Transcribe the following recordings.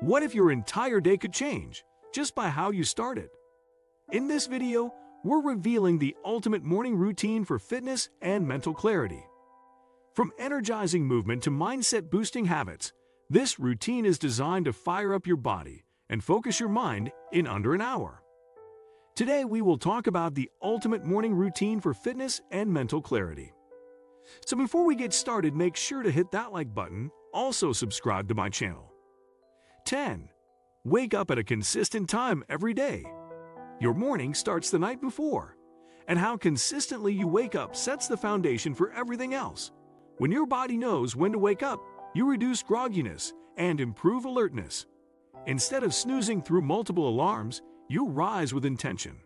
What if your entire day could change just by how you started? In this video, we're revealing the ultimate morning routine for fitness and mental clarity. From energizing movement to mindset-boosting habits, this routine is designed to fire up your body and focus your mind in under an hour. Today, we will talk about the ultimate morning routine for fitness and mental clarity. So before we get started, make sure to hit that like button, also subscribe to my channel. 10. Wake up at a consistent time every day. Your morning starts the night before, and how consistently you wake up sets the foundation for everything else. When your body knows when to wake up, you reduce grogginess and improve alertness. Instead of snoozing through multiple alarms, you rise with intention.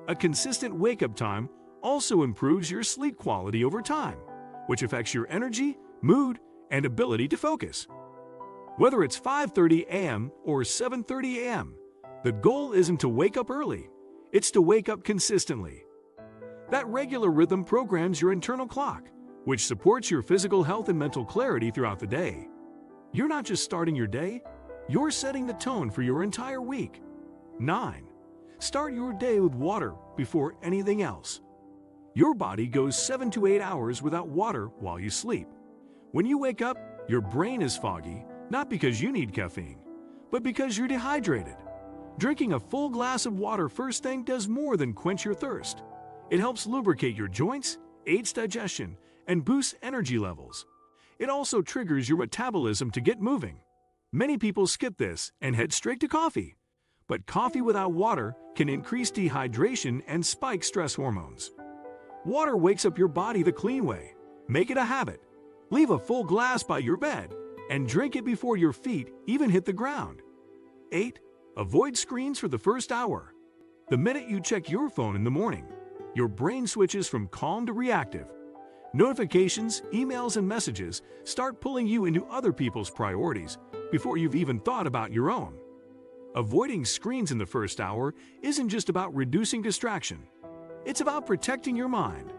A consistent wake-up time also improves your sleep quality over time, which affects your energy, mood, and ability to focus. Whether it's 5:30 a.m. or 7:30 a.m., the goal isn't to wake up early, it's to wake up consistently. That regular rhythm programs your internal clock, which supports your physical health and mental clarity throughout the day. You're not just starting your day, you're setting the tone for your entire week. 9. Start your day with water before anything else. Your body goes 7 to 8 hours without water while you sleep. When you wake up, your brain is foggy, not because you need caffeine, but because you're dehydrated. Drinking a full glass of water first thing does more than quench your thirst. It helps lubricate your joints, aids digestion, and boosts energy levels. It also triggers your metabolism to get moving. Many people skip this and head straight to coffee. But coffee without water can increase dehydration and spike stress hormones. Water wakes up your body the clean way. Make it a habit. Leave a full glass by your bed and drink it before your feet even hit the ground. 8. Avoid screens for the first hour. The minute you check your phone in the morning, your brain switches from calm to reactive. Notifications, emails, and messages start pulling you into other people's priorities before you've even thought about your own. Avoiding screens in the first hour isn't just about reducing distraction. It's about protecting your mind.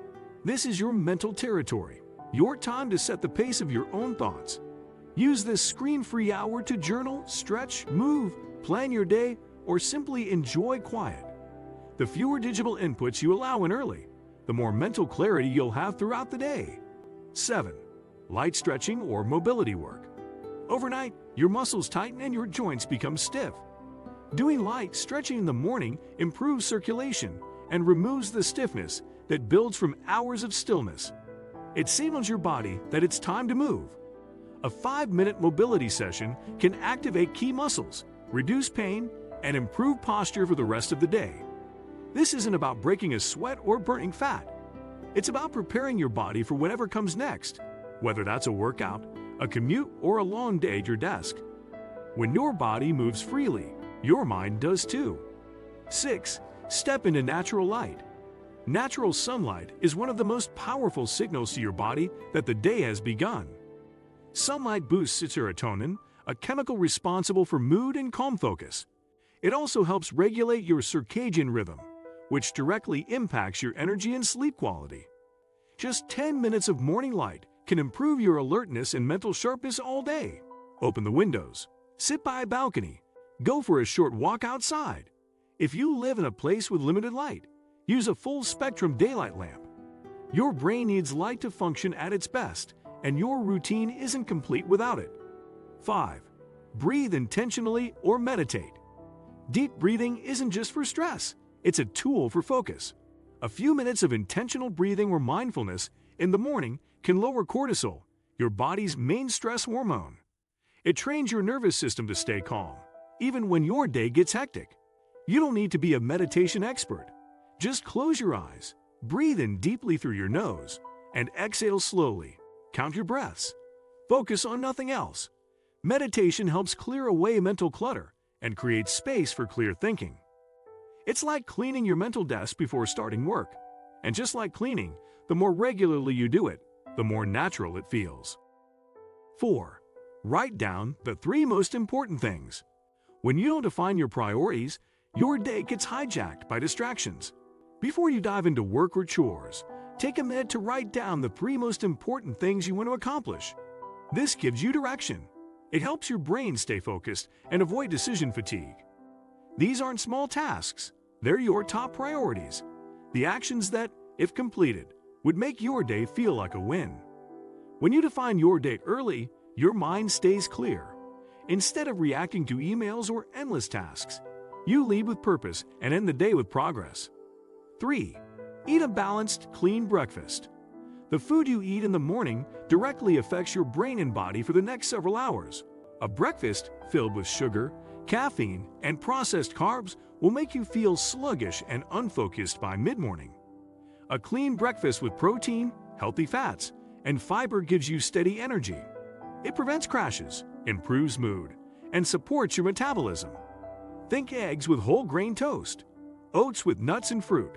This is your mental territory, your time to set the pace of your own thoughts. Use this screen-free hour to journal, stretch, move, plan your day, or simply enjoy quiet. The fewer digital inputs you allow in early, the more mental clarity you'll have throughout the day. 7. Light stretching or mobility work. Overnight, your muscles tighten and your joints become stiff. Doing light stretching in the morning improves circulation and removes the stiffness that builds from hours of stillness. It signals your body that it's time to move. A 5-minute mobility session can activate key muscles, reduce pain, and improve posture for the rest of the day. This isn't about breaking a sweat or burning fat. It's about preparing your body for whatever comes next, whether that's a workout, a commute, or a long day at your desk. When your body moves freely, your mind does too. 6. Step into natural light. Natural sunlight is one of the most powerful signals to your body that the day has begun. Sunlight boosts serotonin, a chemical responsible for mood and calm focus. It also helps regulate your circadian rhythm, which directly impacts your energy and sleep quality. Just 10 minutes of morning light can improve your alertness and mental sharpness all day. Open the windows, sit by a balcony, go for a short walk outside. If you live in a place with limited light, use a full-spectrum daylight lamp. Your brain needs light to function at its best, and your routine isn't complete without it. 5. Breathe intentionally or meditate. Deep breathing isn't just for stress, it's a tool for focus. A few minutes of intentional breathing or mindfulness in the morning can lower cortisol, your body's main stress hormone. It trains your nervous system to stay calm, even when your day gets hectic. You don't need to be a meditation expert. Just close your eyes, breathe in deeply through your nose, and exhale slowly. Count your breaths. Focus on nothing else. Meditation helps clear away mental clutter and create space for clear thinking. It's like cleaning your mental desk before starting work. And just like cleaning, the more regularly you do it, the more natural it feels. 4. Write down the 3 most important things. When you don't define your priorities, your day gets hijacked by distractions. Before you dive into work or chores, take a minute to write down the 3 most important things you want to accomplish. This gives you direction. It helps your brain stay focused and avoid decision fatigue. These aren't small tasks, they're your top priorities. The actions that, if completed, would make your day feel like a win. When you define your day early, your mind stays clear. Instead of reacting to emails or endless tasks, you lead with purpose and end the day with progress. 3. Eat a balanced, clean breakfast. The food you eat in the morning directly affects your brain and body for the next several hours. A breakfast filled with sugar, caffeine, and processed carbs will make you feel sluggish and unfocused by mid-morning. A clean breakfast with protein, healthy fats, and fiber gives you steady energy. It prevents crashes, improves mood, and supports your metabolism. Think eggs with whole grain toast, oats with nuts and fruit,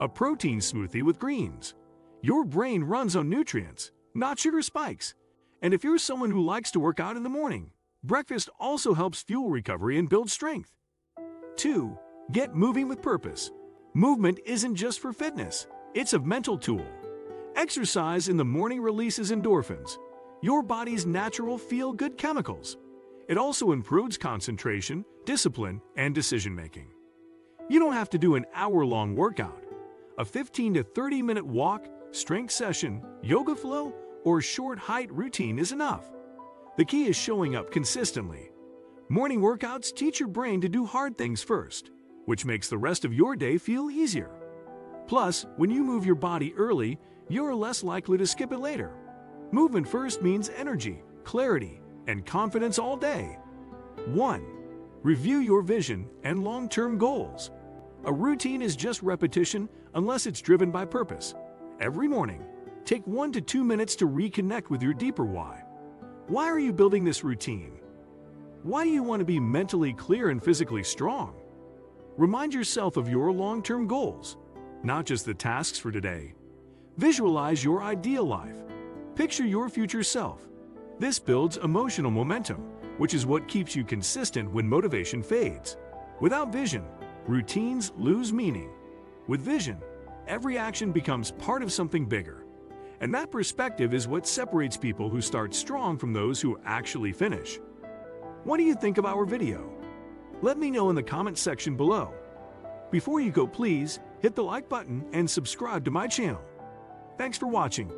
a protein smoothie with greens. Your brain runs on nutrients, not sugar spikes. And if you're someone who likes to work out in the morning, breakfast also helps fuel recovery and build strength. 2. Get moving with purpose. Movement isn't just for fitness, it's a mental tool. Exercise in the morning releases endorphins, your body's natural feel-good chemicals. It also improves concentration, discipline, and decision-making. You don't have to do an hour-long workout. A 15 to 30-minute walk, strength session, yoga flow, or short height routine is enough. The key is showing up consistently. Morning workouts teach your brain to do hard things first, which makes the rest of your day feel easier. Plus, when you move your body early, you're less likely to skip it later. Movement first means energy, clarity, and confidence all day. 1. Review your vision and long-term goals. A routine is just repetition unless it's driven by purpose. Every morning, take 1 to 2 minutes to reconnect with your deeper why. Why are you building this routine? Why do you want to be mentally clear and physically strong? Remind yourself of your long-term goals, not just the tasks for today. Visualize your ideal life. Picture your future self. This builds emotional momentum, which is what keeps you consistent when motivation fades. Without vision, routines lose meaning. With vision, every action becomes part of something bigger. And that perspective is what separates people who start strong from those who actually finish. What do you think of our video? Let me know in the comment section below. Before you go, please hit the like button and subscribe to my channel. Thanks for watching.